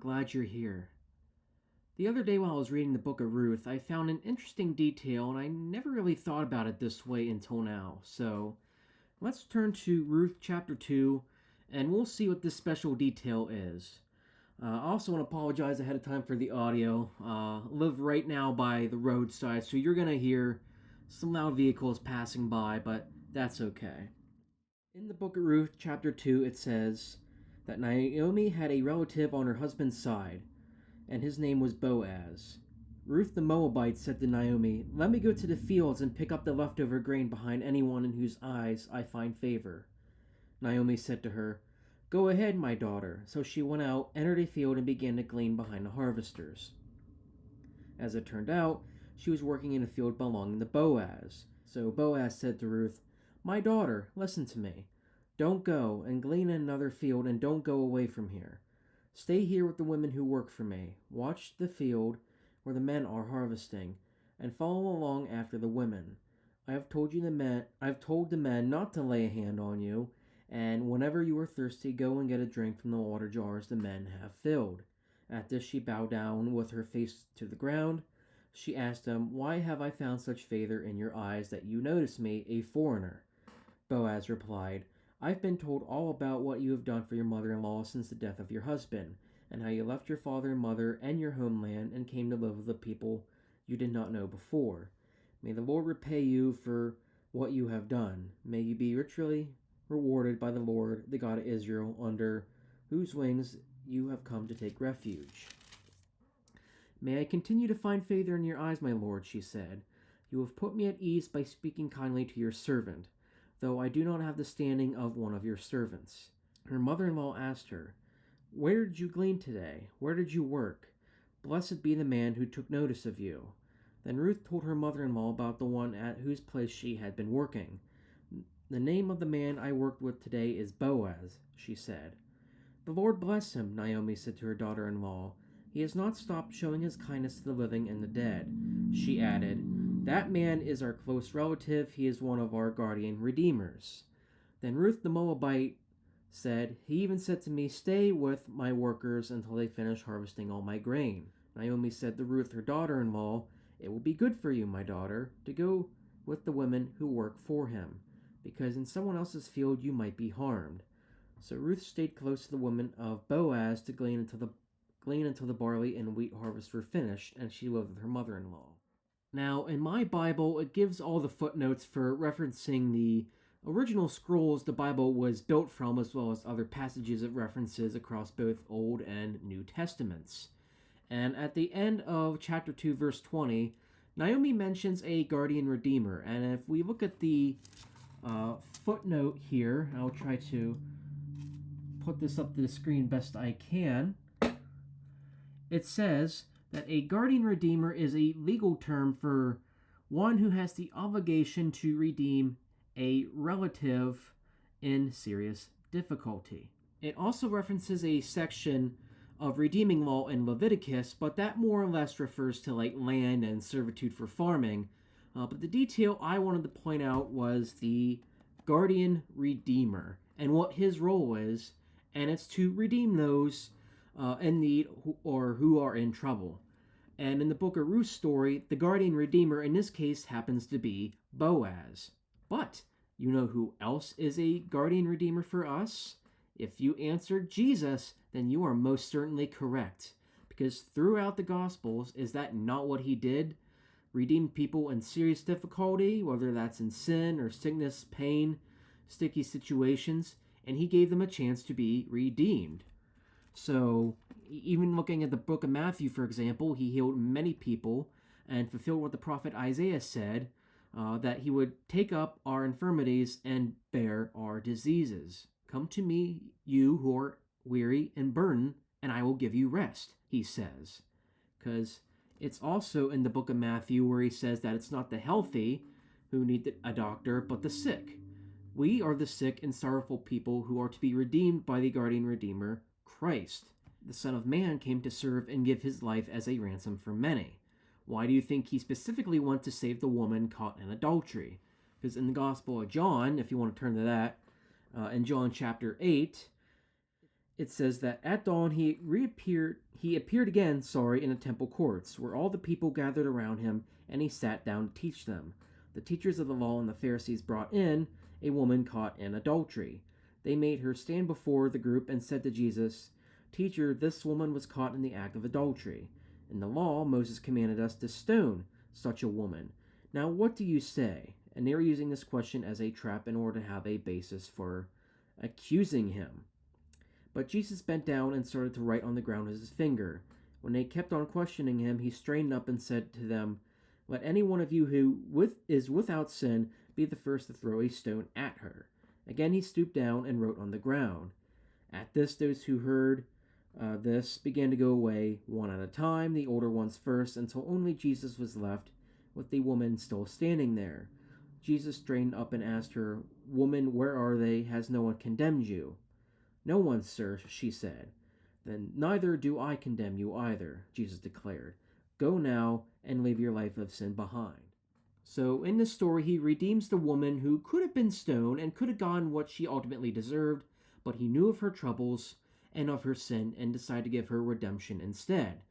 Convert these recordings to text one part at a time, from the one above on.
glad you're here. The other day while I was reading the Book of Ruth, I found an interesting detail, and I never really thought about it this way until now. So let's turn to Ruth chapter 2, and we'll see what this special detail is. I also want to apologize ahead of time for the audio. Live right now by the roadside, so you're going to hear some loud vehicles passing by, but that's okay. In the Book of Ruth chapter 2, it says that Naomi had a relative on her husband's side, and his name was Boaz. Ruth the Moabite said to Naomi, "Let me go to the fields and pick up the leftover grain behind anyone in whose eyes I find favor." Naomi said to her, "Go ahead, my daughter." So she went out, entered a field, and began to glean behind the harvesters. As it turned out, she was working in a field belonging to Boaz. So Boaz said to Ruth, "My daughter, listen to me. Don't go and glean in another field, and don't go away from here. Stay here with the women who work for me. Watch the field where the men are harvesting, and follow along after the women. I have told the men not to lay a hand on you, and whenever you are thirsty, go and get a drink from the water jars the men have filled." At this she bowed down with her face to the ground. She asked him, "Why have I found such favor in your eyes that you notice me, a foreigner?" Boaz replied, "I've been told all about what you have done for your mother-in-law since the death of your husband, and how you left your father and mother and your homeland and came to live with a people you did not know before. May the Lord repay you for what you have done. May you be richly rewarded by the Lord, the God of Israel, under whose wings you have come to take refuge." "May I continue to find favor in your eyes, my lord," she said. "You have put me at ease by speaking kindly to your servant, though I do not have the standing of one of your servants." Her mother-in-law asked her, "Where did you glean today? Where did you work? Blessed be the man who took notice of you." Then Ruth told her mother-in-law about the one at whose place she had been working. "The name of the man I worked with today is Boaz," she said. "The Lord bless him," Naomi said to her daughter-in-law. "He has not stopped showing his kindness to the living and the dead." She added, "That man is our close relative. He is one of our guardian redeemers." Then Ruth the Moabite said, "He even said to me, 'Stay with my workers until they finish harvesting all my grain.'" Naomi said to Ruth, her daughter-in-law, "It will be good for you, my daughter, to go with the women who work for him, because in someone else's field you might be harmed." So Ruth stayed close to the women of Boaz to glean until the barley and wheat harvests were finished, and she lived with her mother-in-law. Now, in my Bible, it gives all the footnotes for referencing the original scrolls the Bible was built from, as well as other passages it references across both Old and New Testaments. And at the end of chapter 2, verse 20, Naomi mentions a guardian redeemer. And if we look at the footnote here, I'll try to put this up to the screen best I can. It says that a guardian redeemer is a legal term for one who has the obligation to redeem a relative in serious difficulty. It also references a section of redeeming law in Leviticus, but that more or less refers to like land and servitude for farming. But the detail I wanted to point out was the guardian redeemer and what his role is, and it's to redeem those in need or who are in trouble. And in the Book of Ruth story, the guardian redeemer in this case happens to be Boaz. But you know who else is a guardian redeemer for us? If you answered Jesus, then you are most certainly correct. Because throughout the Gospels, is that not what he did? Redeemed people in serious difficulty, whether that's in sin or sickness, pain, sticky situations, and he gave them a chance to be redeemed. So, even looking at the book of Matthew, for example, he healed many people and fulfilled what the prophet Isaiah said, that he would take up our infirmities and bear our diseases. "Come to me, you who are weary and burdened, and I will give you rest," he says. Because it's also in the book of Matthew where he says that it's not the healthy who need a doctor, but the sick. We are the sick and sorrowful people who are to be redeemed by the guardian redeemer, Christ. The Son of Man came to serve and give his life as a ransom for many. Why do you think he specifically went to save the woman caught in adultery? Because in the Gospel of John, if you want to turn to that, in John chapter 8, it says that at dawn he appeared again, in the temple courts, where all the people gathered around him, and he sat down to teach them. The teachers of the law and the Pharisees brought in a woman caught in adultery. They made her stand before the group and said to Jesus, "Teacher, this woman was caught in the act of adultery. In the law, Moses commanded us to stone such a woman. Now, what do you say?" And they were using this question as a trap in order to have a basis for accusing him. But Jesus bent down and started to write on the ground with his finger. When they kept on questioning him, he straightened up and said to them, "Let any one of you who is without sin be the first to throw a stone at her." Again he stooped down and wrote on the ground. At this, those who heard this began to go away one at a time, the older ones first, until only Jesus was left, with the woman still standing there. Jesus straightened up and asked her, "Woman, where are they? Has no one condemned you?" "No one, sir," she said. "Then neither do I condemn you either," Jesus declared. "Go now and leave your life of sin behind." So in this story, he redeems the woman who could have been stoned and could have gotten what she ultimately deserved, but he knew of her troubles and of her sin and decided to give her redemption instead.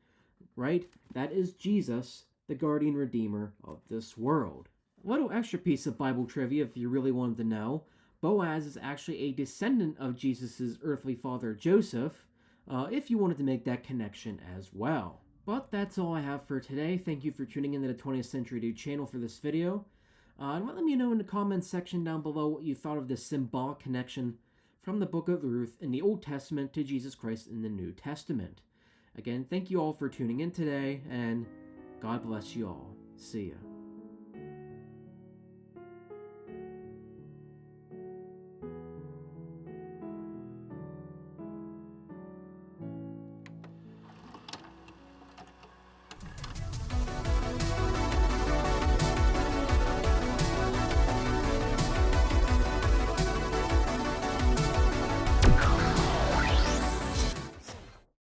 Right? That is Jesus, the guardian redeemer of this world. A little extra piece of Bible trivia if you really wanted to know. Boaz is actually a descendant of Jesus' earthly father Joseph, if you wanted to make that connection as well. But that's all I have for today. Thank you for tuning into the 20th Century Dude channel for this video. And let me know in the comments section down below what you thought of this symbolic connection from the Book of Ruth in the Old Testament to Jesus Christ in the New Testament. Again, thank you all for tuning in today, and God bless you all. See ya.